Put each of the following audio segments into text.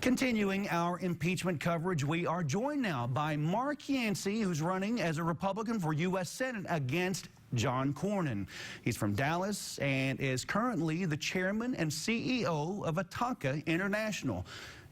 Continuing our impeachment coverage, we are joined now by Mark Yancey, who's running as a Republican for U.S. Senate against John Cornyn. He's from Dallas and is currently the chairman and CEO of Ataka International,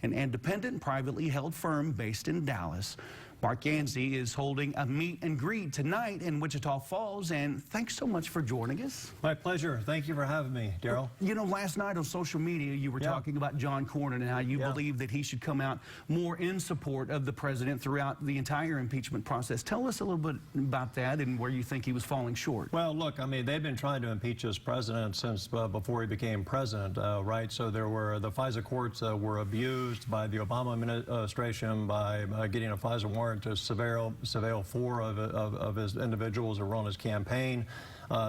an independent, privately held firm based in Dallas. Mark Yancey is holding a meet and greet tonight in Wichita Falls, and thanks so much for joining us. My pleasure. Thank you for having me, Daryl. You know, last night on social media, you were talking about John Cornyn and how you believe that he should come out more in support of the president throughout the entire impeachment process. Tell us a little bit about that and where you think he was falling short. Well, look, I mean, they've been trying to impeach this president since before he became president, right? So the FISA courts were abused by the Obama administration by getting a FISA warrant to surveil 4 of his individuals who were on his campaign.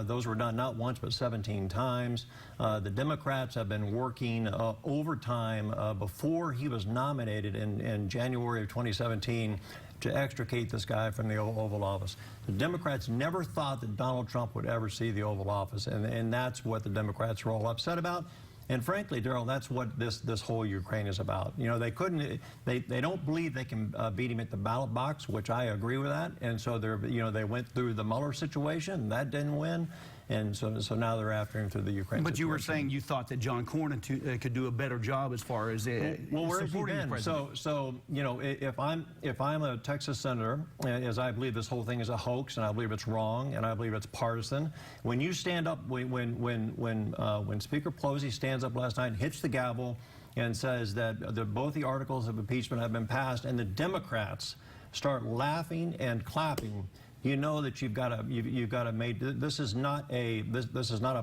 Those were done not once but 17 times. The Democrats have been working overtime before he was nominated in January of 2017 to extricate this guy from the Oval Office. The Democrats never thought that Donald Trump would ever see the Oval Office, and that's what the Democrats are all upset about. And frankly, Daryl, that's what this whole Ukraine is about. You know, they don't believe they can beat him at the ballot box, which I agree with that. And so they went through the Mueller situation, and that didn't win. And so now they're after him through the Ukraine situation. You were saying you thought that John Cornyn could do a better job as far as supporting the president. So you know, if I'm a Texas senator, as I believe this whole thing is a hoax, and I believe it's wrong, and I believe it's partisan. When you stand up, when Speaker Pelosi stands up last night and hits the gavel and says that both the articles of impeachment have been passed, and the Democrats start laughing and clapping, you know that you've got to make this is not a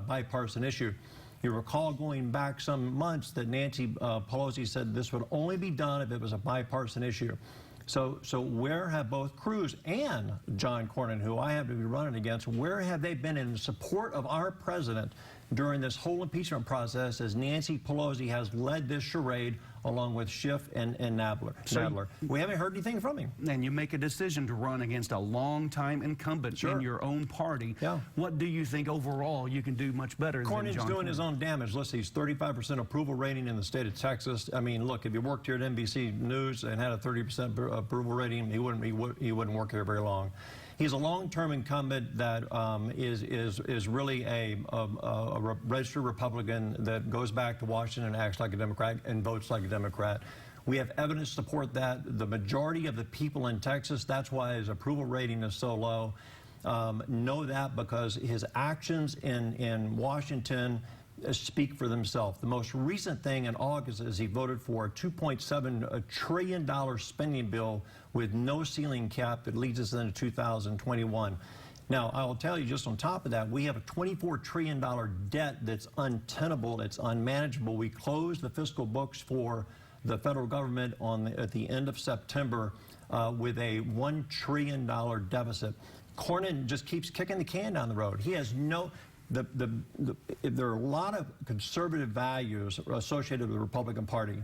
bipartisan issue. You recall going back some months that Nancy Pelosi said this would only be done if it was a bipartisan issue. So where have both Cruz and John Cornyn, who I have to be running against, where have they been in support of our president during this whole impeachment process as Nancy Pelosi has led this charade along with Schiff and Nadler? We haven't heard anything from him. And you make a decision to run against a longtime incumbent in your own party. What do you think overall you can do much better than John Cornyn? Cornyn's doing his own damage. Listen, he's 35% approval rating in the state of Texas. I mean, look, if you worked here at NBC News and had a 30% approval rating, he wouldn't work here very long. He's a long-term incumbent that is really a registered Republican that goes back to Washington and acts like a Democrat and votes like a Democrat. We have evidence to support that. The majority of the people in Texas, that's why his approval rating is so low, know that because his actions in Washington speak for themselves. The most recent thing in August is he voted for a $2.7 trillion spending bill with no ceiling cap that leads us into 2021. Now, I will tell you, just on top of that, we have a $24 trillion debt that's untenable, it's unmanageable. We closed the fiscal books for the federal government at the end of September with a $1 trillion deficit. Cornyn just keeps kicking the can down the road. He has no... there are a lot of conservative values associated with the Republican Party.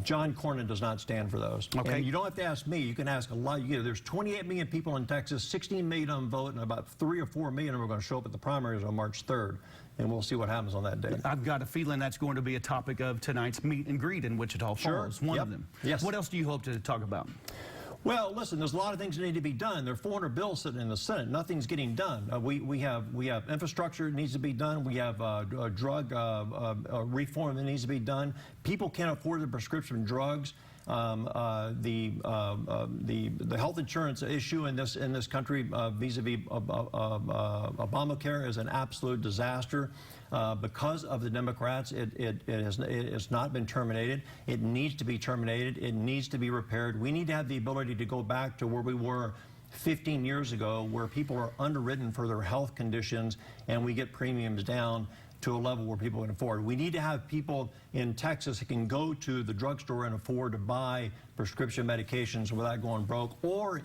John Cornyn does not stand for those. Okay. And you don't have to ask me. You can ask a lot. There's 28 million people in Texas, 16 million of them vote, and about 3 or 4 million of them are going to show up at the primaries on March 3rd. And we'll see what happens on that day. I've got a feeling that's going to be a topic of tonight's meet and greet in Wichita Falls. One of them. Yes. What else do you hope to talk about? Well, listen, there's a lot of things that need to be done. There are 400 bills sitting in the Senate. Nothing's getting done. We have infrastructure that needs to be done. We have drug reform that needs to be done. People can't afford the prescription drugs. The health insurance issue in this country vis-a-vis Obamacare is an absolute disaster. Because of the Democrats, it has not been terminated. It needs to be terminated. It needs to be repaired. We need to have the ability to go back to where we were 15 years ago, where people are underwritten for their health conditions and we get premiums down to a level where people can afford. We need to have people in Texas who can go to the drugstore and afford to buy prescription medications without going broke, or,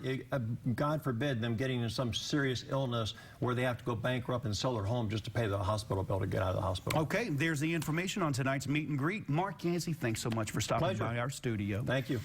God forbid, them getting into some serious illness where they have to go bankrupt and sell their home just to pay the hospital bill to get out of the hospital. Okay, there's the information on tonight's meet and greet. Mark Yancey, thanks so much for stopping by our studio. Thank you.